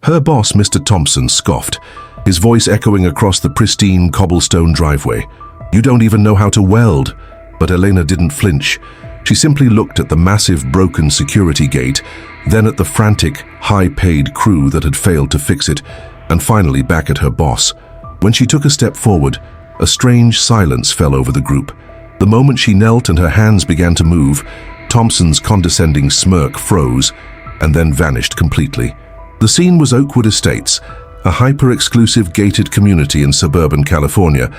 Her boss, Mr. Thompson, scoffed, his voice echoing across the pristine cobblestone driveway. "You don't even know how to weld." But Elena didn't flinch. She simply looked at the massive broken security gate, then at the frantic, high-paid crew that had failed to fix it, and finally back at her boss. When she took a step forward, a strange silence fell over the group. The moment she knelt and her hands began to move, Thompson's condescending smirk froze and then vanished completely. The scene was Oakwood Estates, a hyper-exclusive gated community in suburban California,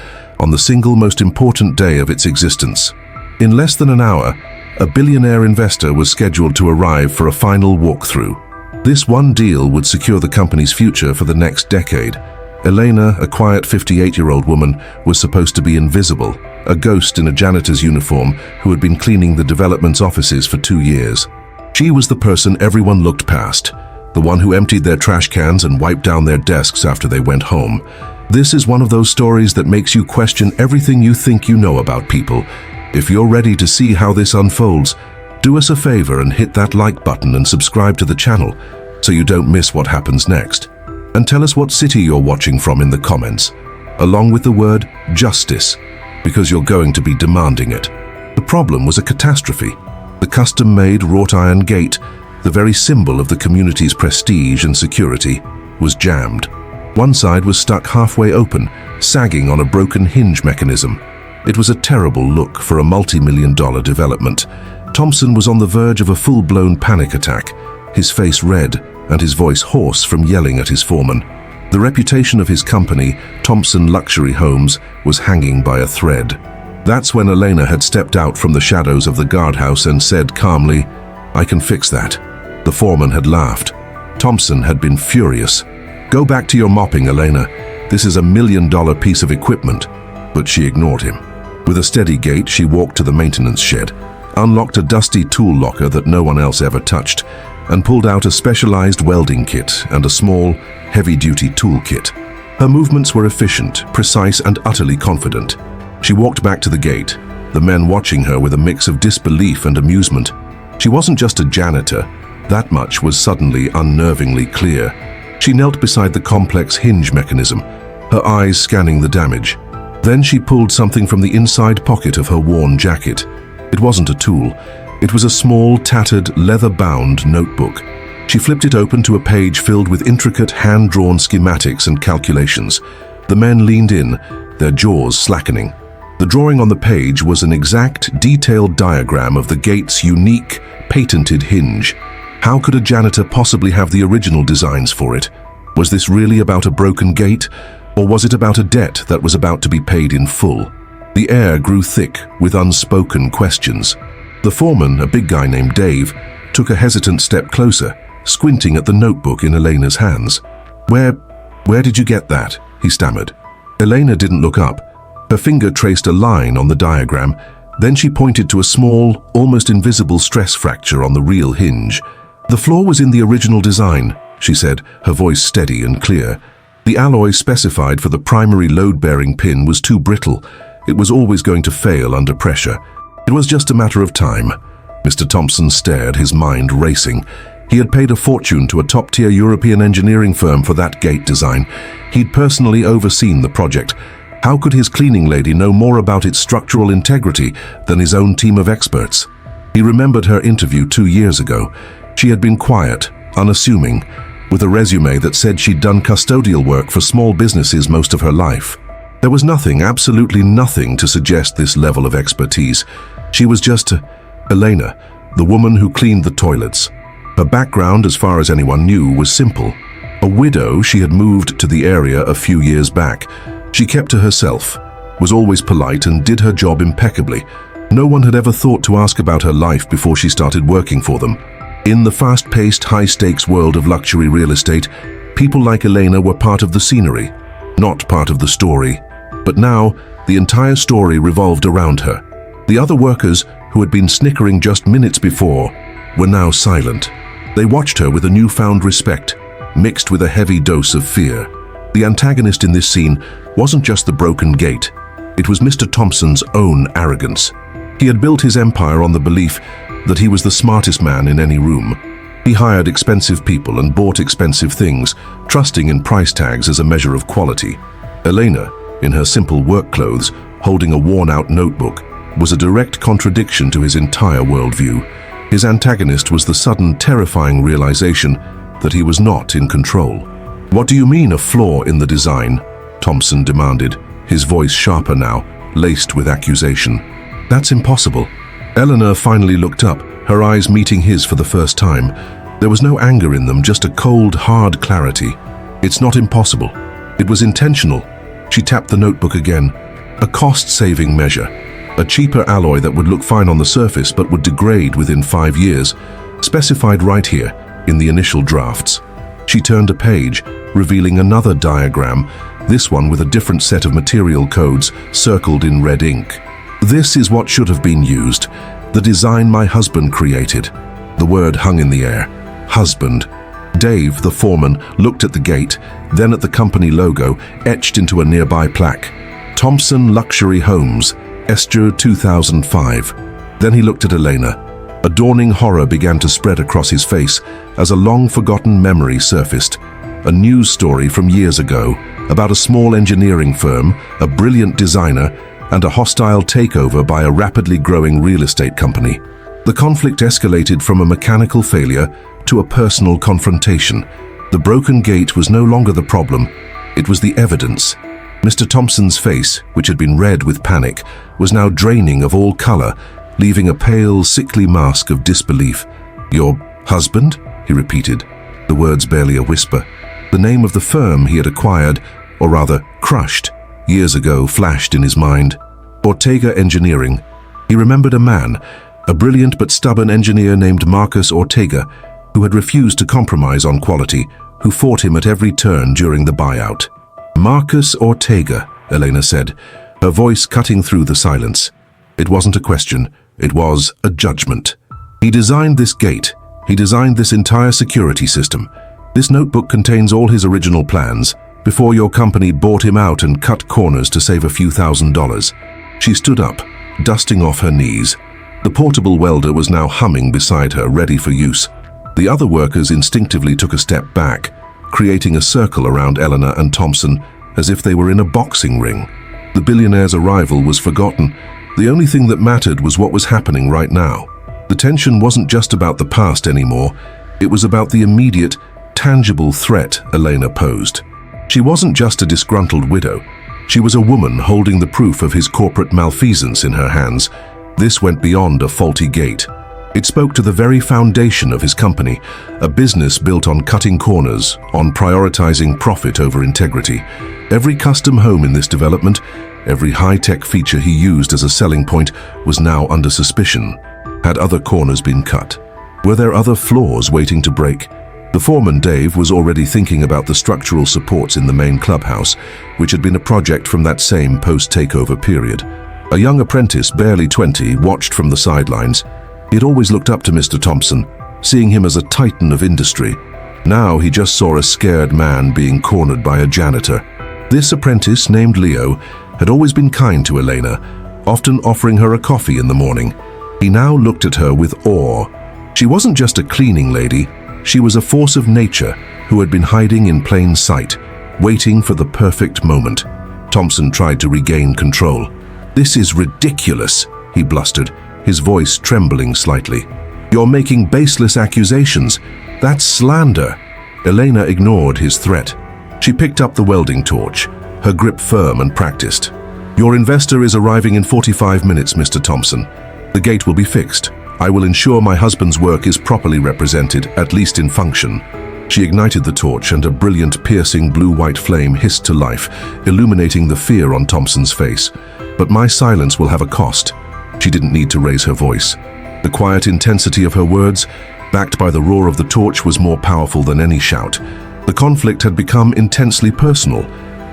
on the single most important day of its existence. In less than an hour, a billionaire investor was scheduled to arrive for a final walkthrough. This one deal would secure the company's future for the next decade. Elena, a quiet 58-year-old woman, was supposed to be invisible, a ghost in a janitor's uniform who had been cleaning the development's offices for 2 years. She was the person everyone looked past, the one who emptied their trash cans and wiped down their desks after they went home. This is one of those stories that makes you question everything you think you know about people. If you're ready to see how this unfolds, do us a favor and hit that like button and subscribe to the channel so you don't miss what happens next. And tell us what city you're watching from in the comments, along with the word justice, because you're going to be demanding it. The problem was a catastrophe. The custom-made wrought iron gate, the very symbol of the community's prestige and security, was jammed. One side was stuck halfway open, sagging on a broken hinge mechanism. It was a terrible look for a multi-million-dollar development. Thompson was on the verge of a full-blown panic attack, his face red and his voice hoarse from yelling at his foreman. The reputation of his company, Thompson Luxury Homes, was hanging by a thread. That's when Elena had stepped out from the shadows of the guardhouse and said calmly, "I can fix that." The foreman had laughed. Thompson had been furious. "Go back to your mopping, Elena. This is $1 million piece of equipment." But she ignored him. With a steady gait, she walked to the maintenance shed, unlocked a dusty tool locker that no one else ever touched, and pulled out a specialized welding kit and a small, heavy-duty toolkit. Her movements were efficient, precise, and utterly confident. She walked back to the gate, the men watching her with a mix of disbelief and amusement. She wasn't just a janitor. That much was suddenly unnervingly clear. She knelt beside the complex hinge mechanism, her eyes scanning the damage. Then she pulled something from the inside pocket of her worn jacket. It wasn't a tool. It was a small, tattered, leather-bound notebook. She flipped it open to a page filled with intricate, hand-drawn schematics and calculations. The men leaned in, their jaws slackening. The drawing on the page was an exact, detailed diagram of the gate's unique, patented hinge. How could a janitor possibly have the original designs for it? Was this really about a broken gate, or was it about a debt that was about to be paid in full? The air grew thick with unspoken questions. The foreman, a big guy named Dave, took a hesitant step closer, squinting at the notebook in Elena's hands. Where did you get that?" he stammered. Elena didn't look up. Her finger traced a line on the diagram, then she pointed to a small, almost invisible stress fracture on the real hinge. "The flaw was in the original design," she said, her voice steady and clear. "The alloy specified for the primary load-bearing pin was too brittle. It was always going to fail under pressure. It was just a matter of time." Mr. Thompson stared, his mind racing. He had paid a fortune to a top-tier European engineering firm for that gate design. He'd personally overseen the project. How could his cleaning lady know more about its structural integrity than his own team of experts? He remembered her interview 2 years ago. She had been quiet, unassuming, with a resume that said she'd done custodial work for small businesses most of her life. There was nothing, absolutely nothing, to suggest this level of expertise. She was just Elena, the woman who cleaned the toilets. Her background, as far as anyone knew, was simple. A widow, she had moved to the area a few years back. She kept to herself, was always polite, and did her job impeccably. No one had ever thought to ask about her life before she started working for them. In the fast-paced, high-stakes world of luxury real estate, people like Elena were part of the scenery, not part of the story. But now, the entire story revolved around her. The other workers, who had been snickering just minutes before, were now silent. They watched her with a newfound respect, mixed with a heavy dose of fear. The antagonist in this scene wasn't just the broken gate. It was Mr. Thompson's own arrogance. He had built his empire on the belief that he was the smartest man in any room. He hired expensive people and bought expensive things, trusting in price tags as a measure of quality. Elena, in her simple work clothes, holding a worn-out notebook, was a direct contradiction to his entire worldview. His antagonist was the sudden, terrifying realization that he was not in control. "What do you mean, a flaw in the design?" Thompson demanded, his voice sharper now, laced with accusation. "That's impossible." Eleanor finally looked up, her eyes meeting his for the first time. There was no anger in them, just a cold, hard clarity. "It's not impossible. It was intentional." She tapped the notebook again. "A cost-saving measure. A cheaper alloy that would look fine on the surface but would degrade within 5 years. Specified right here, in the initial drafts." She turned a page, revealing another diagram, this one with a different set of material codes circled in red ink. "This is what should have been used. The design my husband created." The word hung in the air. Husband. Dave, the foreman, looked at the gate, then at the company logo etched into a nearby plaque. Thompson Luxury Homes, Esture 2005. Then he looked at Elena. A dawning horror began to spread across his face as a long-forgotten memory surfaced. A news story from years ago about a small engineering firm, a brilliant designer, and a hostile takeover by a rapidly growing real estate company. The conflict escalated from a mechanical failure to a personal confrontation. The broken gate was no longer the problem, it was the evidence. Mr. Thompson's face, which had been red with panic, was now draining of all color, leaving a pale, sickly mask of disbelief. "Your husband?" he repeated, the words barely a whisper. The name of the firm he had acquired, or rather crushed, years ago flashed in his mind. Ortega Engineering. He remembered a man, a brilliant but stubborn engineer named Marcus Ortega, who had refused to compromise on quality, who fought him at every turn during the buyout. "Marcus Ortega," Elena said, her voice cutting through the silence. It wasn't a question, it was a judgment. "He designed this gate. He designed this entire security system. This notebook contains all his original plans, before your company bought him out and cut corners to save a few $1,000s. She stood up, dusting off her knees. The portable welder was now humming beside her, ready for use. The other workers instinctively took a step back, creating a circle around Eleanor and Thompson as if they were in a boxing ring. The billionaire's arrival was forgotten. The only thing that mattered was what was happening right now. The tension wasn't just about the past anymore, it was about the immediate, tangible threat Elena posed. She wasn't just a disgruntled widow. She was a woman holding the proof of his corporate malfeasance in her hands. This went beyond a faulty gate. It spoke to the very foundation of his company, a business built on cutting corners, on prioritizing profit over integrity. Every custom home in this development, every high-tech feature he used as a selling point was now under suspicion. Had other corners been cut? Were there other flaws waiting to break? The foreman, Dave, was already thinking about the structural supports in the main clubhouse, which had been a project from that same post-takeover period. A young apprentice, barely 20, watched from the sidelines. He had always looked up to Mr. Thompson, seeing him as a titan of industry. Now he just saw a scared man being cornered by a janitor. This apprentice, named Leo, had always been kind to Elena, often offering her a coffee in the morning. He now looked at her with awe. She wasn't just a cleaning lady, she was a force of nature who had been hiding in plain sight, waiting for the perfect moment. Thompson tried to regain control. "This is ridiculous," he blustered, his voice trembling slightly. "You're making baseless accusations. That's slander." Elena ignored his threat. She picked up the welding torch, her grip firm and practiced. "Your investor is arriving in 45 minutes, Mr. Thompson. The gate will be fixed. I will ensure my husband's work is properly represented, at least in function." She ignited the torch and a brilliant, piercing blue-white flame hissed to life, illuminating the fear on Thompson's face. "But my silence will have a cost." She didn't need to raise her voice. The quiet intensity of her words, backed by the roar of the torch, was more powerful than any shout. The conflict had become intensely personal.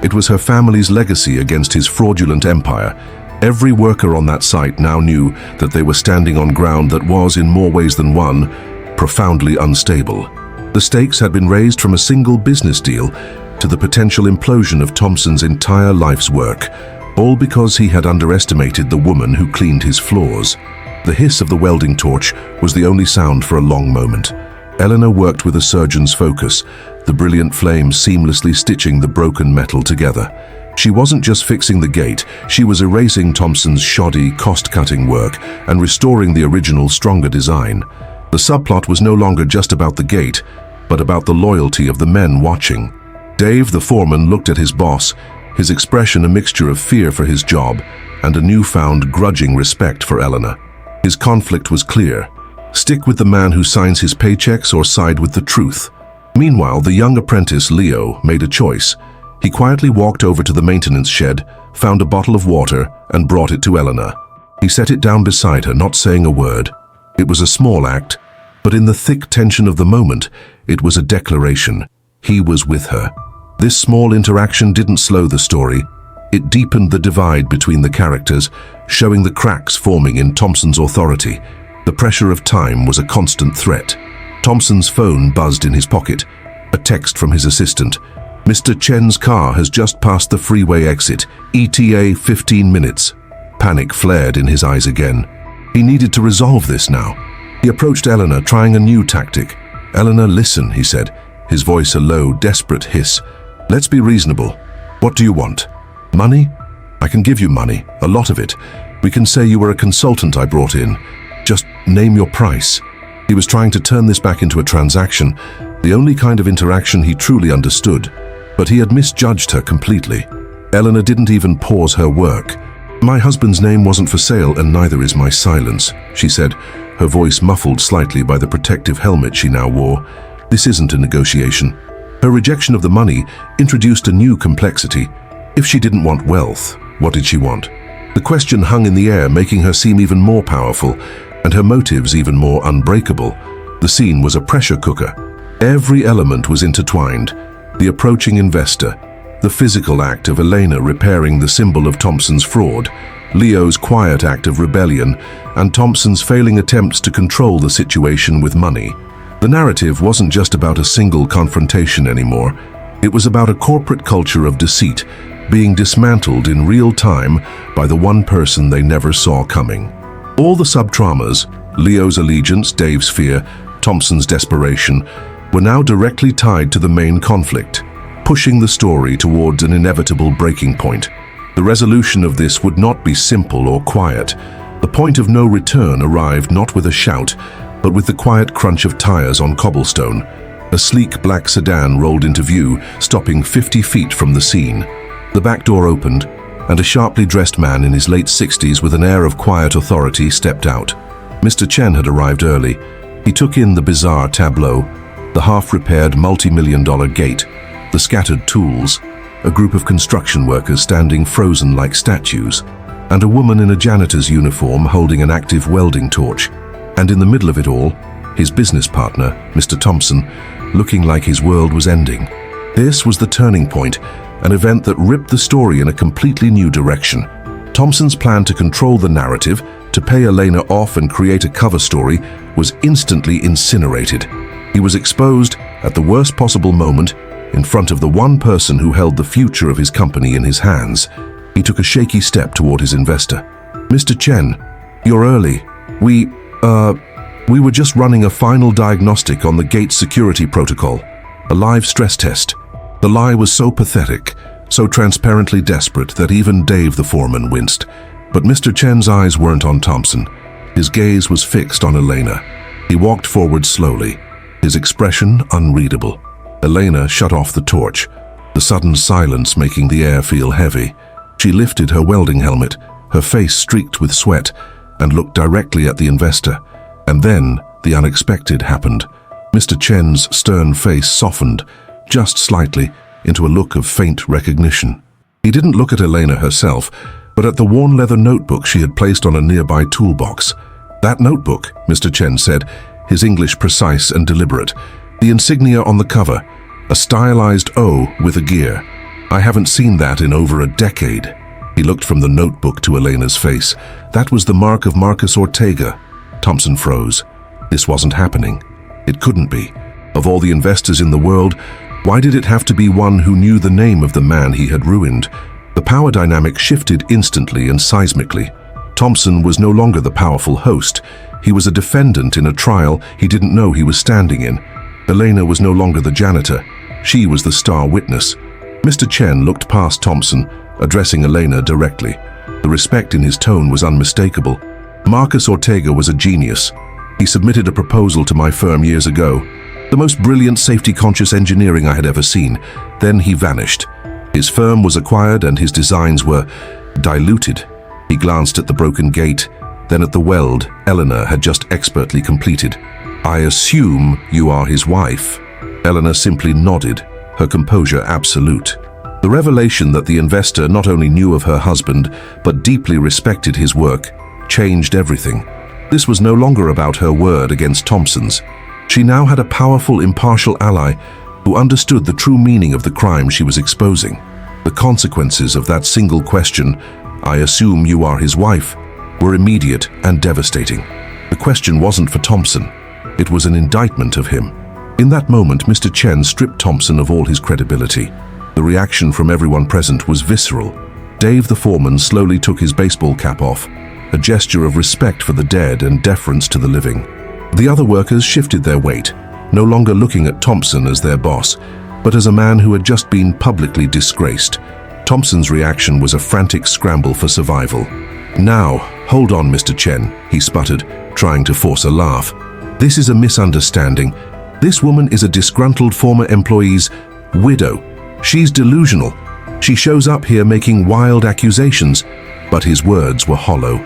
It was her family's legacy against his fraudulent empire. Every worker on that site now knew that they were standing on ground that was, in more ways than one, profoundly unstable. The stakes had been raised from a single business deal to the potential implosion of Thompson's entire life's work, all because he had underestimated the woman who cleaned his floors. The hiss of the welding torch was the only sound for a long moment. Elena worked with a surgeon's focus, the brilliant flame seamlessly stitching the broken metal together. She wasn't just fixing the gate, she was erasing Thompson's shoddy, cost-cutting work and restoring the original, stronger design. The subplot was no longer just about the gate, but about the loyalty of the men watching. Dave, the foreman, looked at his boss, his expression a mixture of fear for his job and a newfound grudging respect for Elena. His conflict was clear. Stick with the man who signs his paychecks or side with the truth. Meanwhile, the young apprentice, Leo, made a choice. He quietly walked over to the maintenance shed, found a bottle of water, and brought it to Elena. He set it down beside her, not saying a word. It was a small act, but in the thick tension of the moment, it was a declaration. He was with her. This small interaction didn't slow the story. It deepened the divide between the characters, showing the cracks forming in Thompson's authority. The pressure of time was a constant threat. Thompson's phone buzzed in his pocket. A text from his assistant. Mr. Chen's car has just passed the freeway exit. ETA 15 minutes. Panic flared in his eyes again. He needed to resolve this now. He approached Elena, trying a new tactic. "Elena, listen," he said, his voice a low, desperate hiss. "Let's be reasonable. What do you want? Money? I can give you money, a lot of it. We can say you were a consultant I brought in. Just name your price." He was trying to turn this back into a transaction, the only kind of interaction he truly understood. But he had misjudged her completely. Elena didn't even pause her work. "My husband's name wasn't for sale, and neither is my silence," she said, her voice muffled slightly by the protective helmet she now wore. "This isn't a negotiation." Her rejection of the money introduced a new complexity. If she didn't want wealth, what did she want? The question hung in the air, making her seem even more powerful, and her motives even more unbreakable. The scene was a pressure cooker. Every element was intertwined. The approaching investor, the physical act of Elena repairing the symbol of Thompson's fraud, Leo's quiet act of rebellion, and Thompson's failing attempts to control the situation with money. The narrative wasn't just about a single confrontation anymore. It was about a corporate culture of deceit, being dismantled in real time by the one person they never saw coming. All the sub-traumas, Leo's allegiance, Dave's fear, Thompson's desperation, were now directly tied to the main conflict, pushing the story towards an inevitable breaking point. The resolution of this would not be simple or quiet. The point of no return arrived not with a shout, but with the quiet crunch of tires on cobblestone. A sleek black sedan rolled into view, stopping 50 feet from the scene. The back door opened, and a sharply dressed man in his late 60s with an air of quiet authority stepped out. Mr. Chen had arrived early. He took in the bizarre tableau, the half-repaired multi-million-dollar gate, the scattered tools, a group of construction workers standing frozen like statues, and a woman in a janitor's uniform holding an active welding torch. And in the middle of it all, his business partner, Mr. Thompson, looking like his world was ending. This was the turning point, an event that ripped the story in a completely new direction. Thompson's plan to control the narrative, to pay Elena off and create a cover story, was instantly incinerated. He was exposed at the worst possible moment in front of the one person who held the future of his company in his hands. He took a shaky step toward his investor. "Mr. Chen, you're early. We were just running a final diagnostic on the gate security protocol, a live stress test." The lie was so pathetic, so transparently desperate that even Dave the foreman winced. But Mr. Chen's eyes weren't on Thompson. His gaze was fixed on Elena. He walked forward slowly, his expression unreadable. Elena shut off the torch, the sudden silence making the air feel heavy. She lifted her welding helmet, her face streaked with sweat, and looked directly at the investor. And then the unexpected happened. Mr. Chen's stern face softened, just slightly, into a look of faint recognition. He didn't look at Elena herself, but at the worn leather notebook she had placed on a nearby toolbox. "That notebook," Mr. Chen said, his English precise and deliberate. "The insignia on the cover, a stylized O with a gear. I haven't seen that in over a decade." He looked from the notebook to Elena's face. That was the mark of Marcus Ortega. Thompson froze. This wasn't happening. It couldn't be. Of all the investors in the world, why did it have to be one who knew the name of the man he had ruined? The power dynamic shifted instantly and seismically. Thompson was no longer the powerful host. He was a defendant in a trial he didn't know he was standing in. Elena was no longer the janitor. She was the star witness. Mr. Chen looked past Thompson, addressing Elena directly. The respect in his tone was unmistakable. Marcus Ortega was a genius. He submitted a proposal to my firm years ago. The most brilliant safety-conscious engineering I had ever seen. Then he vanished. His firm was acquired and his designs were diluted. He glanced at the broken gate, then at the weld Eleanor had just expertly completed. I assume you are his wife. Eleanor simply nodded, her composure absolute. The revelation that the investor not only knew of her husband, but deeply respected his work, changed everything. This was no longer about her word against Thompson's. She now had a powerful, impartial ally who understood the true meaning of the crime she was exposing. The consequences of that single question, "I assume you are his wife," were immediate and devastating. The question wasn't for Thompson. It was an indictment of him. In that moment, Mr. Chen stripped Thompson of all his credibility. The reaction from everyone present was visceral. Dave the foreman slowly took his baseball cap off, a gesture of respect for the dead and deference to the living. The other workers shifted their weight, no longer looking at Thompson as their boss, but as a man who had just been publicly disgraced. Thompson's reaction was a frantic scramble for survival. "Now, hold on, Mr. Chen," he sputtered, trying to force a laugh. "This is a misunderstanding. This woman is a disgruntled former employee's widow. She's delusional. She shows up here making wild accusations." But his words were hollow.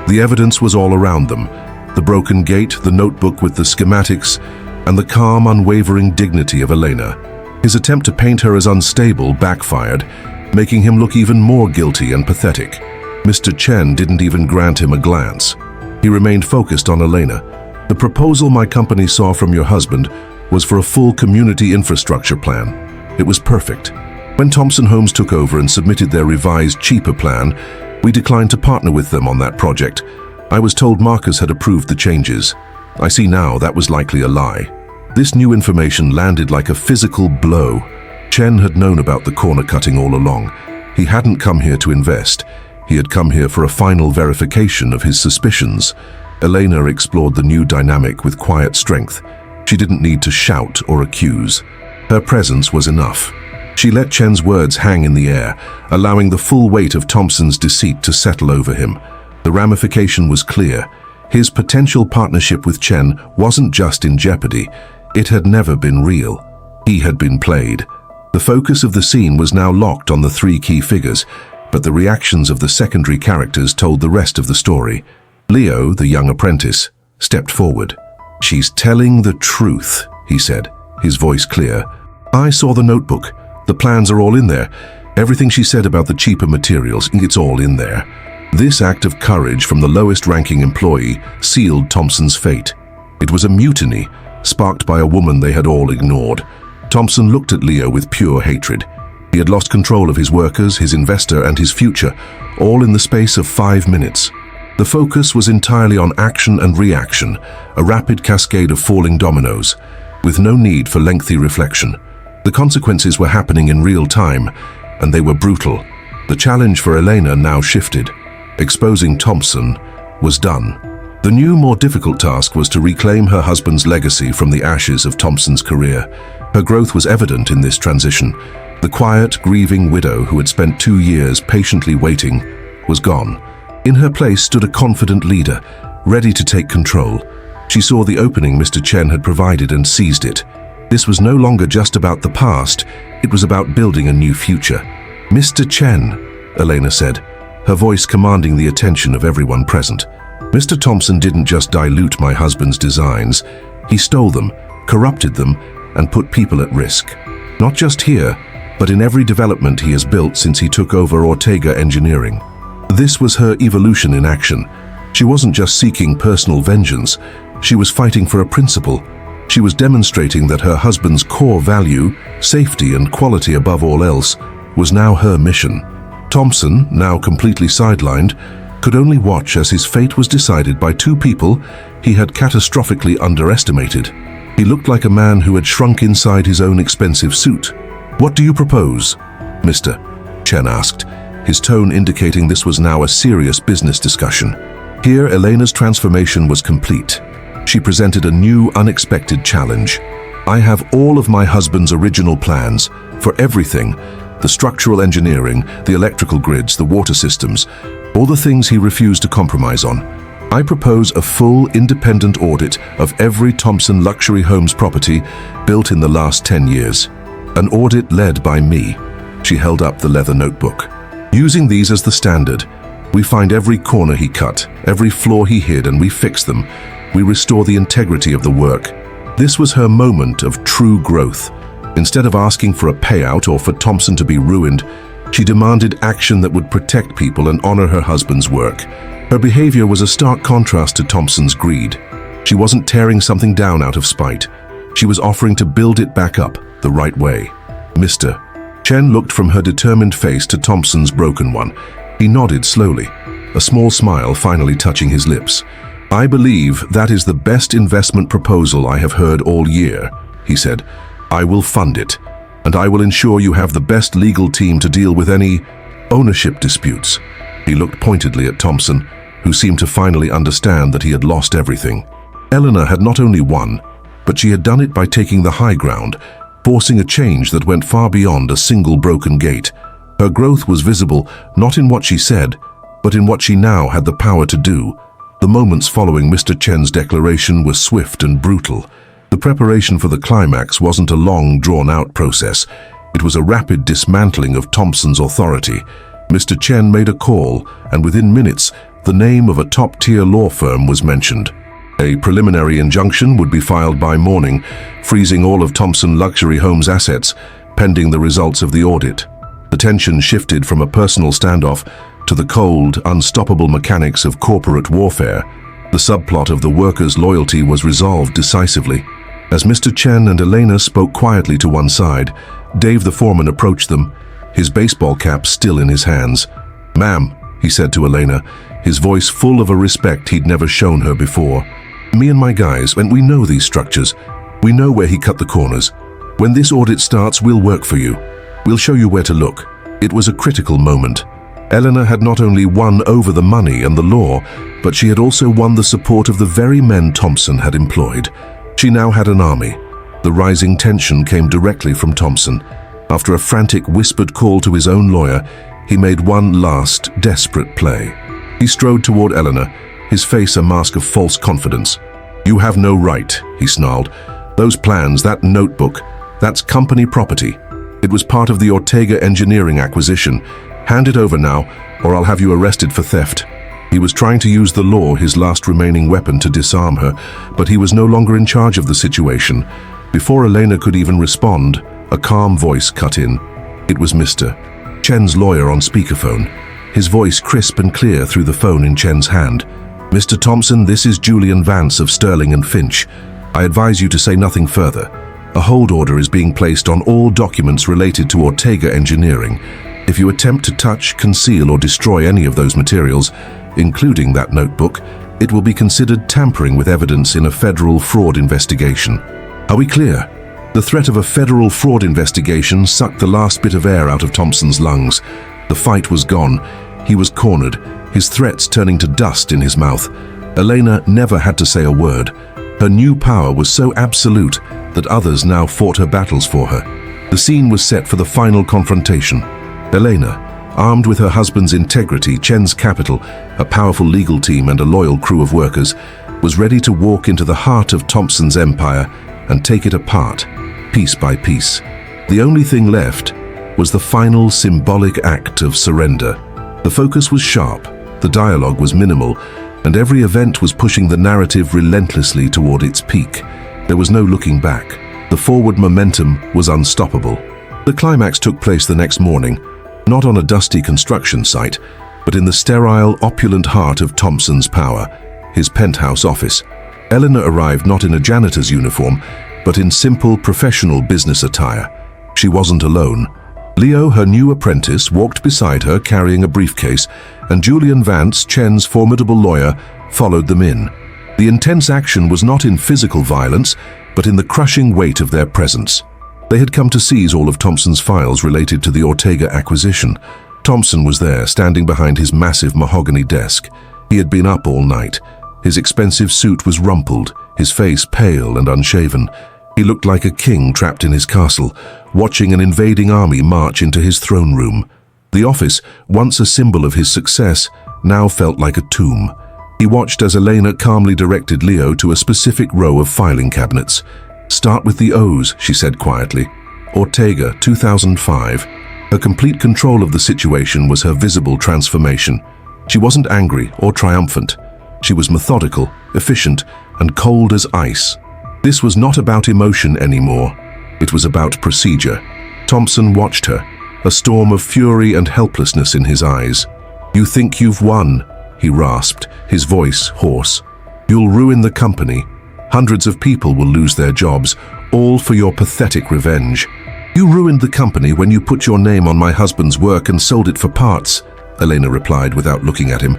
The evidence was all around them. The broken gate, the notebook with the schematics, and the calm, unwavering dignity of Elena. His attempt to paint her as unstable backfired, making him look even more guilty and pathetic. Mr. Chen didn't even grant him a glance. He remained focused on Elena. "The proposal my company saw from your husband was for a full community infrastructure plan. It was perfect. When Thompson Homes took over and submitted their revised, cheaper plan, we declined to partner with them on that project. I was told Marcus had approved the changes. I see now that was likely a lie." This new information landed like a physical blow. Chen had known about the corner cutting all along. He hadn't come here to invest. He had come here for a final verification of his suspicions. Elena explored the new dynamic with quiet strength. She didn't need to shout or accuse. Her presence was enough. She let Chen's words hang in the air, allowing the full weight of Thompson's deceit to settle over him. The ramification was clear. His potential partnership with Chen wasn't just in jeopardy. It had never been real. He had been played. The focus of the scene was now locked on the three key figures, but the reactions of the secondary characters told the rest of the story. Leo, the young apprentice, stepped forward. "She's telling the truth," he said, his voice clear. "I saw the notebook. The plans are all in there. Everything she said about the cheaper materials, it's all in there." This act of courage from the lowest-ranking employee sealed Thompson's fate. It was a mutiny, sparked by a woman they had all ignored. Thompson looked at Leo with pure hatred. He had lost control of his workers, his investor, and his future, all in the space of 5 minutes. The focus was entirely on action and reaction, a rapid cascade of falling dominoes, with no need for lengthy reflection. The consequences were happening in real time, and they were brutal. The challenge for Elena now shifted. Exposing Thompson was done. The new, more difficult task was to reclaim her husband's legacy from the ashes of Thompson's career. Her growth was evident in this transition. The quiet, grieving widow who had spent 2 years patiently waiting was gone. In her place stood a confident leader, ready to take control. She saw the opening Mr. Chen had provided and seized it. This was no longer just about the past, it was about building a new future. "Mr. Chen," Elena said, her voice commanding the attention of everyone present. "Mr. Thompson didn't just dilute my husband's designs. He stole them, corrupted them, and put people at risk. Not just here, but in every development he has built since he took over Ortega Engineering." This was her evolution in action. She wasn't just seeking personal vengeance, she was fighting for a principle. She was demonstrating that her husband's core value, safety and quality above all else, was now her mission. Thompson, now completely sidelined, could only watch as his fate was decided by 2 people he had catastrophically underestimated. He looked like a man who had shrunk inside his own expensive suit. "What do you propose, Mr. Chen asked, his tone indicating this was now a serious business discussion. Here, Elena's transformation was complete. She presented a new, unexpected challenge. I have all of my husband's original plans for everything, the structural engineering, the electrical grids, the water systems, all the things he refused to compromise on. I propose a full independent audit of every Thompson luxury homes property built in the last 10 years. An audit led by me. She held up the leather notebook. Using these as the standard, we find every corner he cut, every flaw he hid, and we fix them. We restore the integrity of the work. This was her moment of true growth. Instead of asking for a payout or for Thompson to be ruined, she demanded action that would protect people and honor her husband's work. Her behavior was a stark contrast to Thompson's greed. She wasn't tearing something down out of spite. She was offering to build it back up the right way. Mr. Chen looked from her determined face to Thompson's broken one. He nodded slowly, a small smile finally touching his lips. I believe that is the best investment proposal I have heard all year, he said. I will fund it, and I will ensure you have the best legal team to deal with any ownership disputes. He looked pointedly at Thompson, who seemed to finally understand that he had lost everything. Eleanor had not only won, but she had done it by taking the high ground, forcing a change that went far beyond a single broken gate. Her growth was visible not in what she said, but in what she now had the power to do. The moments following Mr. Chen's declaration were swift and brutal. The preparation for the climax wasn't a long, drawn-out process. It was a rapid dismantling of Thompson's authority. Mr. Chen made a call, and within minutes, the name of a top-tier law firm was mentioned. A preliminary injunction would be filed by morning, freezing all of Thompson Luxury Homes' assets, pending the results of the audit. The tension shifted from a personal standoff to the cold, unstoppable mechanics of corporate warfare. The subplot of the workers' loyalty was resolved decisively. As Mr. Chen and Elena spoke quietly to one side, Dave the foreman approached them, his baseball cap still in his hands. "Ma'am," he said to Elena, his voice full of a respect he'd never shown her before. "Me and my guys, and we know these structures. We know where he cut the corners. When this audit starts, we'll work for you. We'll show you where to look." It was a critical moment. Eleanor had not only won over the money and the law, but she had also won the support of the very men Thompson had employed. She now had an army. The rising tension came directly from Thompson. After a frantic whispered call to his own lawyer, he made one last, desperate play. He strode toward Eleanor, his face a mask of false confidence. "You have no right," he snarled. "Those plans, that notebook, that's company property. It was part of the Ortega engineering acquisition. Hand it over now, or I'll have you arrested for theft." He was trying to use the law, his last remaining weapon, to disarm her, but he was no longer in charge of the situation. Before Elena could even respond, a calm voice cut in. It was Mr. Chen's lawyer on speakerphone, his voice crisp and clear through the phone in Chen's hand. "Mr. Thompson, this is Julian Vance of Sterling and Finch. I advise you to say nothing further. A hold order is being placed on all documents related to Ortega Engineering. If you attempt to touch, conceal, or destroy any of those materials, including that notebook, it will be considered tampering with evidence in a federal fraud investigation." Are we clear? The threat of a federal fraud investigation sucked the last bit of air out of Thompson's lungs. The fight was gone. He was cornered, his threats turning to dust in his mouth. Elena never had to say a word. Her new power was so absolute that others now fought her battles for her. The scene was set for the final confrontation. Elena, armed with her husband's integrity, Chen's capital, a powerful legal team, and a loyal crew of workers, was ready to walk into the heart of Thompson's empire and take it apart, piece by piece. The only thing left was the final symbolic act of surrender. The focus was sharp, the dialogue was minimal, and every event was pushing the narrative relentlessly toward its peak. There was no looking back. The forward momentum was unstoppable. The climax took place the next morning, not on a dusty construction site, but in the sterile, opulent heart of Thompson's power, his penthouse office. Eleanor arrived not in a janitor's uniform, but in simple, professional business attire. She wasn't alone. Leo, her new apprentice, walked beside her carrying a briefcase, and Julian Vance, Chen's formidable lawyer, followed them in. The intense action was not in physical violence, but in the crushing weight of their presence. They had come to seize all of Thompson's files related to the Ortega acquisition. Thompson was there, standing behind his massive mahogany desk. He had been up all night. His expensive suit was rumpled, his face pale and unshaven. He looked like a king trapped in his castle, watching an invading army march into his throne room. The office, once a symbol of his success, now felt like a tomb. He watched as Elena calmly directed Leo to a specific row of filing cabinets. "Start with the O's," she said quietly. "Ortega, 2005. Her complete control of the situation was her visible transformation. She wasn't angry or triumphant. She was methodical, efficient, and cold as ice. This was not about emotion anymore. It was about procedure. Thompson watched her, a storm of fury and helplessness in his eyes. "You think you've won," he rasped, his voice hoarse. "You'll ruin the company. Hundreds of people will lose their jobs, all for your pathetic revenge. You ruined the company when you put your name on my husband's work and sold it for parts," Elena replied without looking at him.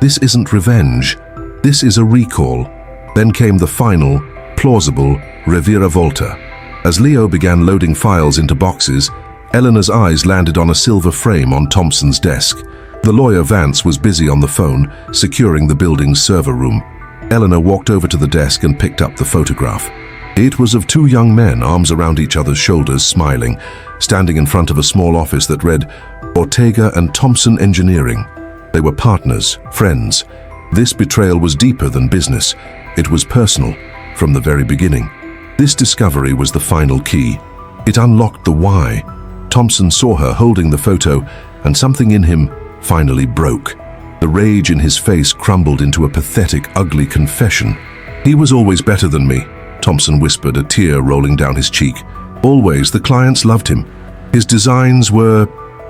"This isn't revenge. This is a recall." Then came the final, plausible reviravolta. As Leo began loading files into boxes, Eleanor's eyes landed on a silver frame on Thompson's desk. The lawyer Vance was busy on the phone, securing the building's server room. Eleanor walked over to the desk and picked up the photograph. It was of two young men, arms around each other's shoulders, smiling, standing in front of a small office that read, "Ortega and Thompson Engineering." They were partners, friends. This betrayal was deeper than business. It was personal, from the very beginning. This discovery was the final key. It unlocked the why. Thompson saw her holding the photo, and something in him finally broke. The rage in his face crumbled into a pathetic, ugly confession. "He was always better than me," Thompson whispered, a tear rolling down his cheek. "Always, the clients loved him. His designs were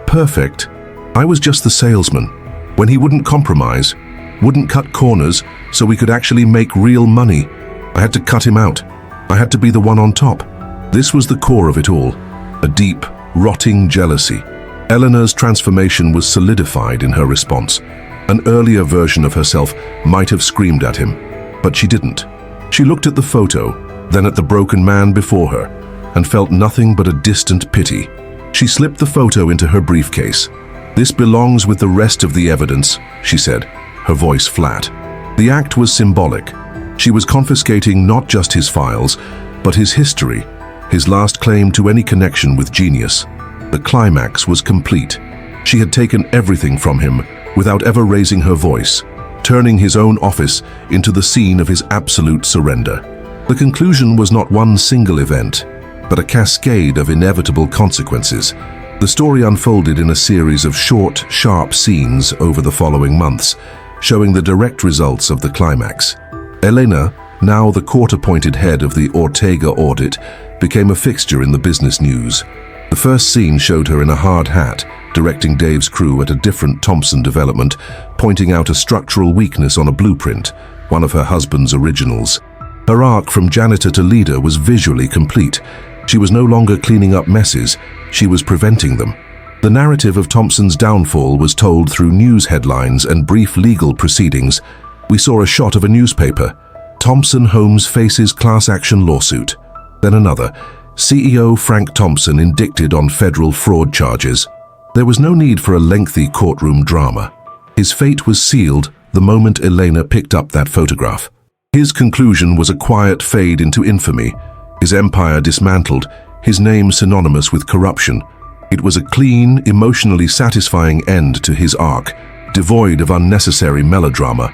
perfect. I was just the salesman. When he wouldn't compromise, wouldn't cut corners so we could actually make real money, I had to cut him out. I had to be the one on top." This was the core of it all, a deep, rotting jealousy. Eleanor's transformation was solidified in her response. An earlier version of herself might have screamed at him, but she didn't. She looked at the photo, then at the broken man before her, and felt nothing but a distant pity. She slipped the photo into her briefcase. "This belongs with the rest of the evidence," she said, her voice flat. The act was symbolic. She was confiscating not just his files, but his history, his last claim to any connection with genius. The climax was complete. She had taken everything from him without ever raising her voice, turning his own office into the scene of his absolute surrender. The conclusion was not one single event, but a cascade of inevitable consequences. The story unfolded in a series of short, sharp scenes over the following months, showing the direct results of the climax. Elena, now the court-appointed head of the Ortega audit, became a fixture in the business news. The first scene showed her in a hard hat, directing Dave's crew at a different Thompson development, pointing out a structural weakness on a blueprint, one of her husband's originals. Her arc from janitor to leader was visually complete. She was no longer cleaning up messes, she was preventing them. The narrative of Thompson's downfall was told through news headlines and brief legal proceedings. We saw a shot of a newspaper. Thompson Homes faces class action lawsuit. Then another. CEO Frank Thompson indicted on federal fraud charges. There was no need for a lengthy courtroom drama. His fate was sealed the moment Elena picked up that photograph. His conclusion was a quiet fade into infamy, his empire dismantled, his name synonymous with corruption. It was a clean, emotionally satisfying end to his arc, devoid of unnecessary melodrama.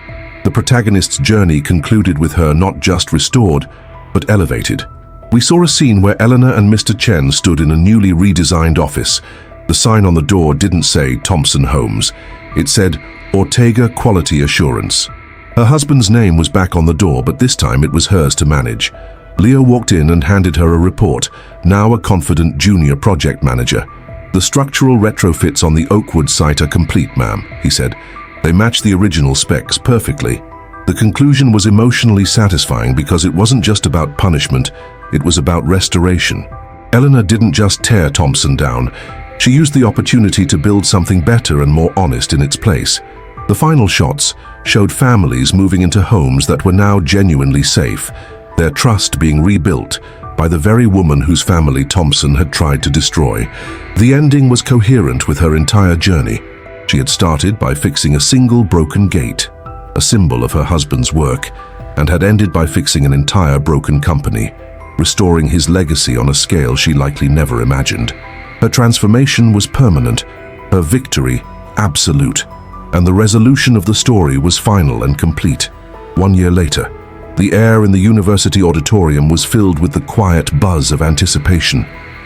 The protagonist's journey concluded with her not just restored, but elevated. We saw a scene where Eleanor and Mr. Chen stood in a newly redesigned office. The sign on the door didn't say Thompson Homes. It said Ortega Quality Assurance. Her husband's name was back on the door, but this time it was hers to manage. Leo walked in and handed her a report, now a confident junior project manager. "The structural retrofits on the Oakwood site are complete, ma'am," he said. "They match the original specs perfectly." The conclusion was emotionally satisfying because it wasn't just about punishment, it was about restoration. Eleanor didn't just tear Thompson down, she used the opportunity to build something better and more honest in its place. The final shots showed families moving into homes that were now genuinely safe, their trust being rebuilt by the very woman whose family Thompson had tried to destroy. The ending was coherent with her entire journey. She had started by fixing a single broken gate, a symbol of her husband's work, and had ended by fixing an entire broken company. restoring his legacy on a scale she likely never imagined. Her transformation was permanent, her victory absolute, and the resolution of the story was final and complete. 1 year later, the air in the university auditorium was filled with the quiet buzz of anticipation.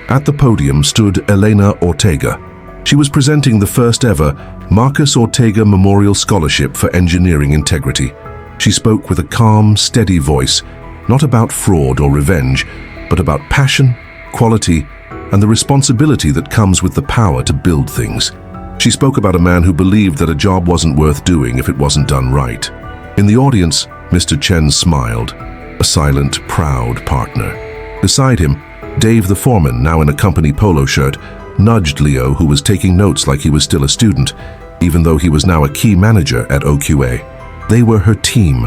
At the podium stood Elena Ortega. She was presenting the first ever Marcus Ortega Memorial Scholarship for Engineering Integrity. She spoke with a calm, steady voice, not about fraud or revenge, but about passion, quality, and the responsibility that comes with the power to build things. She spoke about a man who believed that a job wasn't worth doing if it wasn't done right. In the audience, Mr. Chen smiled, a silent, proud partner. Beside him, Dave the foreman, now in a company polo shirt, nudged Leo, who was taking notes like he was still a student, even though he was now a key manager at OQA. They were her team,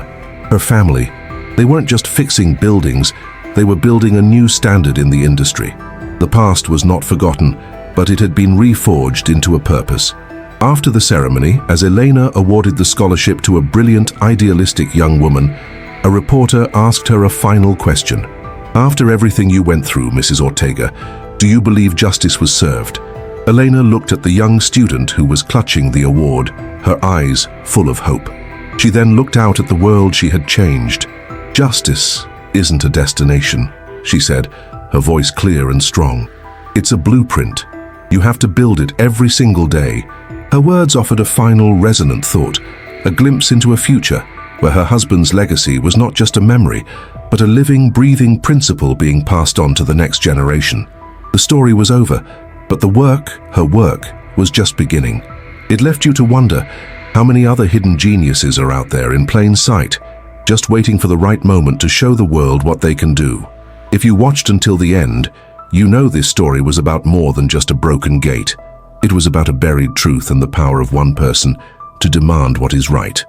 her family. They weren't just fixing buildings, they were building a new standard in the industry. The past was not forgotten, but it had been reforged into a purpose. After the ceremony, as Elena awarded the scholarship to a brilliant, idealistic young woman, a reporter asked her a final question. After everything you went through, Mrs. Ortega, do you believe justice was served? Elena looked at the young student who was clutching the award, her eyes full of hope. She then looked out at the world she had changed. Justice isn't a destination, she said, her voice clear and strong. It's a blueprint. You have to build it every single day. Her words offered a final, resonant thought, a glimpse into a future where her husband's legacy was not just a memory, but a living, breathing principle being passed on to the next generation. The story was over, but the work, her work, was just beginning. It left you to wonder how many other hidden geniuses are out there in plain sight, just waiting for the right moment to show the world what they can do. If you watched until the end, you know this story was about more than just a broken gate. It was about a buried truth and the power of one person to demand what is right.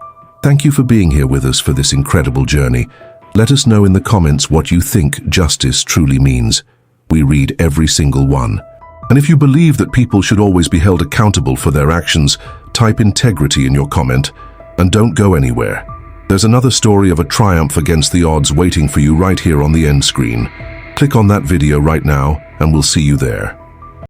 Thank you for being here with us for this incredible journey. Let us know in the comments what you think justice truly means. We read every single one. And if you believe that people should always be held accountable for their actions, type integrity in your comment and don't go anywhere. There's another story of a triumph against the odds waiting for you right here on the end screen. Click on that video right now and we'll see you there.